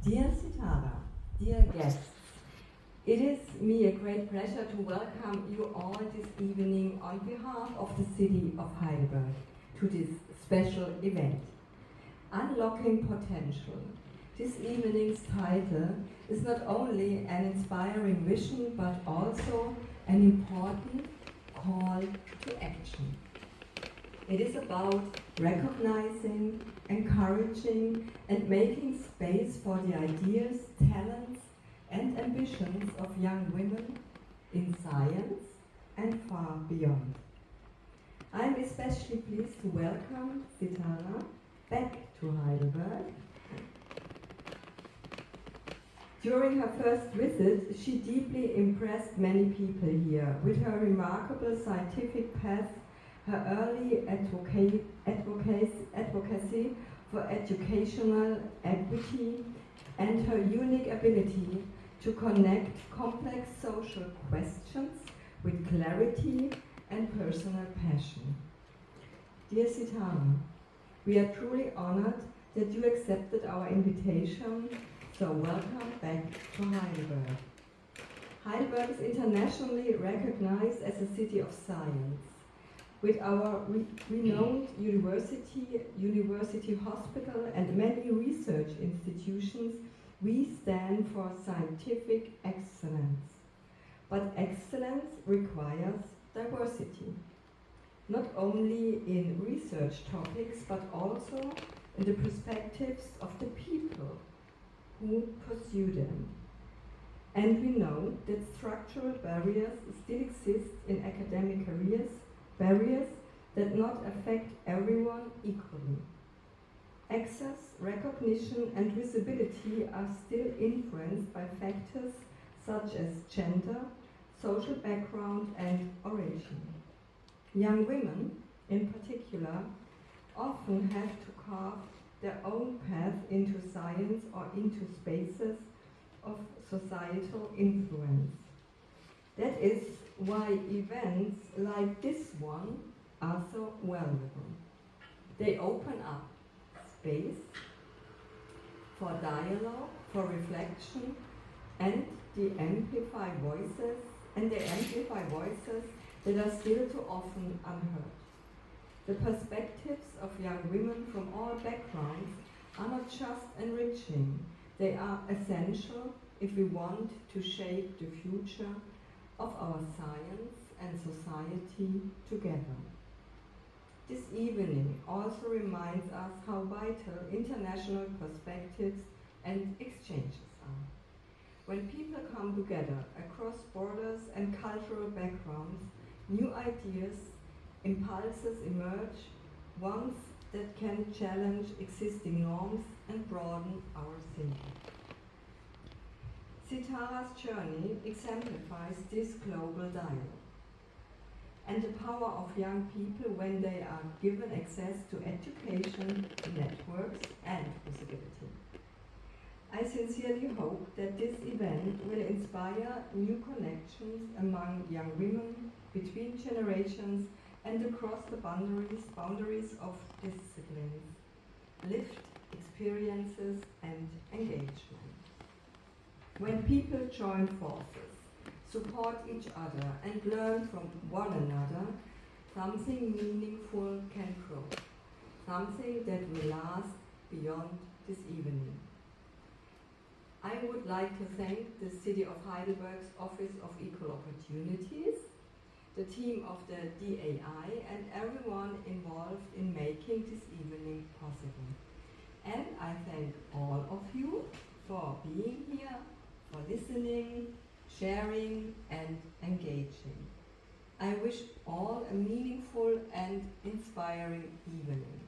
Dear Sitara, dear guests, it is me a great pleasure to welcome you all this evening on behalf of the city of Heidelberg to this special event. Unlocking Potential. This evening's title is not only an inspiring vision but also an important call to action. It is about recognizing, encouraging, and making space for the ideas, talents, and ambitions of young women in science and far beyond. I am especially pleased to welcome Sitara back to Heidelberg. During her first visit, she deeply impressed many people here with her remarkable scientific path, her early advocacy for educational equity, and her unique ability to connect complex social questions with clarity and personal passion. Dear Sitara, we are truly honored that you accepted our invitation, so welcome back to Heidelberg. Heidelberg is internationally recognized as a city of science. With our renowned university hospital, and many research institutions, we stand for scientific excellence. But excellence requires diversity, not only in research topics, but also in the perspectives of the people who pursue them. And we know that structural barriers still exist in academic careers, barriers that not affect everyone equally. Access, recognition, and visibility are still influenced by factors such as gender, social background, and origin. Young women, in particular, often have to carve their own path into science or into spaces of societal influence. That is why events like this one are so valuable. They open up space for dialogue, for reflection, and they amplify voices that are still too often unheard. The perspectives of young women from all backgrounds are not just enriching, they are essential if we want to shape the future of our science and society together. This evening also reminds us how vital international perspectives and exchanges are. When people come together across borders and cultural backgrounds, new ideas, impulses emerge, ones that can challenge existing norms and broaden our thinking. Sitara's journey exemplifies this global dialogue and the power of young people when they are given access to education, networks, and visibility. I sincerely hope that this event will inspire new connections among young women, between generations, and across the boundaries of disciplines, lived experiences, and engagement. When people join forces, support each other, and learn from one another, something meaningful can grow, something that will last beyond this evening. I would like to thank the City of Heidelberg's Office of Equal Opportunities, the team of the DAI, and everyone involved in making this evening possible. And I thank all of you for being here, for listening, sharing, and engaging. I wish all a meaningful and inspiring evening,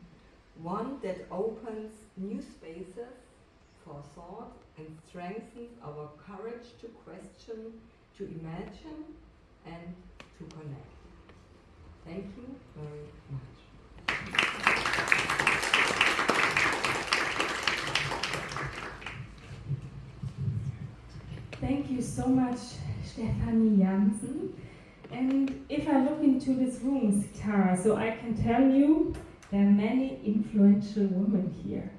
one that opens new spaces for thought and strengthens our courage to question, to imagine, and to connect. Thank you very much. Thank you so much, Stefanie Jansen. And if I look into this room, Sitara, so I can tell you there are many influential women here.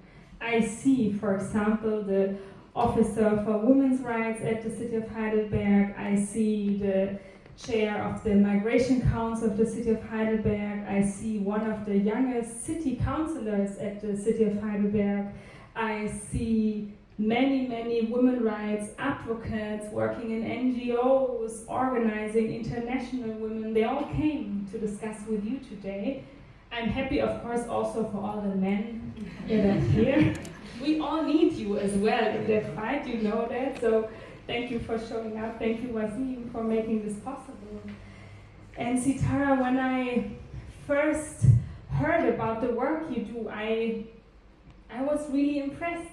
I see, for example, the officer for women's rights at the city of Heidelberg. I see the chair of the Migration Council of the city of Heidelberg. I see one of the youngest city councillors at the city of Heidelberg. I see many, many women's rights advocates working in NGOs, organizing international women. They all came to discuss with you today. I'm happy, of course, also for all the men that are here. We all need you as well in that fight, you know that. So thank you for showing up. Thank you, Wasim, for making this possible. And Sitara, when I first heard about the work you do, I was really impressed.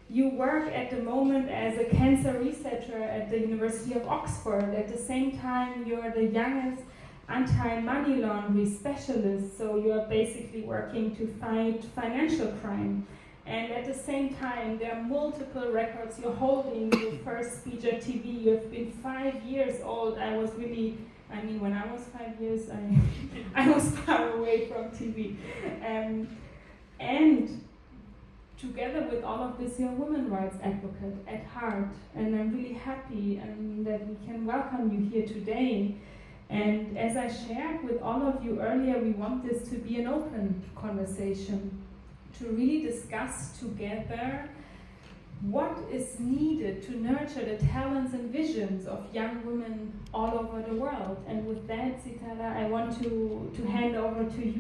You work at the moment as a cancer researcher at the University of Oxford. At the same time, you're the youngest anti-money laundering specialist, so you're basically working to fight financial crime. And at the same time, there are multiple records you're holding. Your first speech at TV, you've been 5 years old. When I was 5 years, I was far away from TV. And together with all of this, you're a women's rights advocate at heart. And I'm really happy that we can welcome you here today. And as I shared with all of you earlier, we want this to be an open conversation, to really discuss together what is needed to nurture the talents and visions of young women all over the world. And with that, Sitara, I want to hand over to you.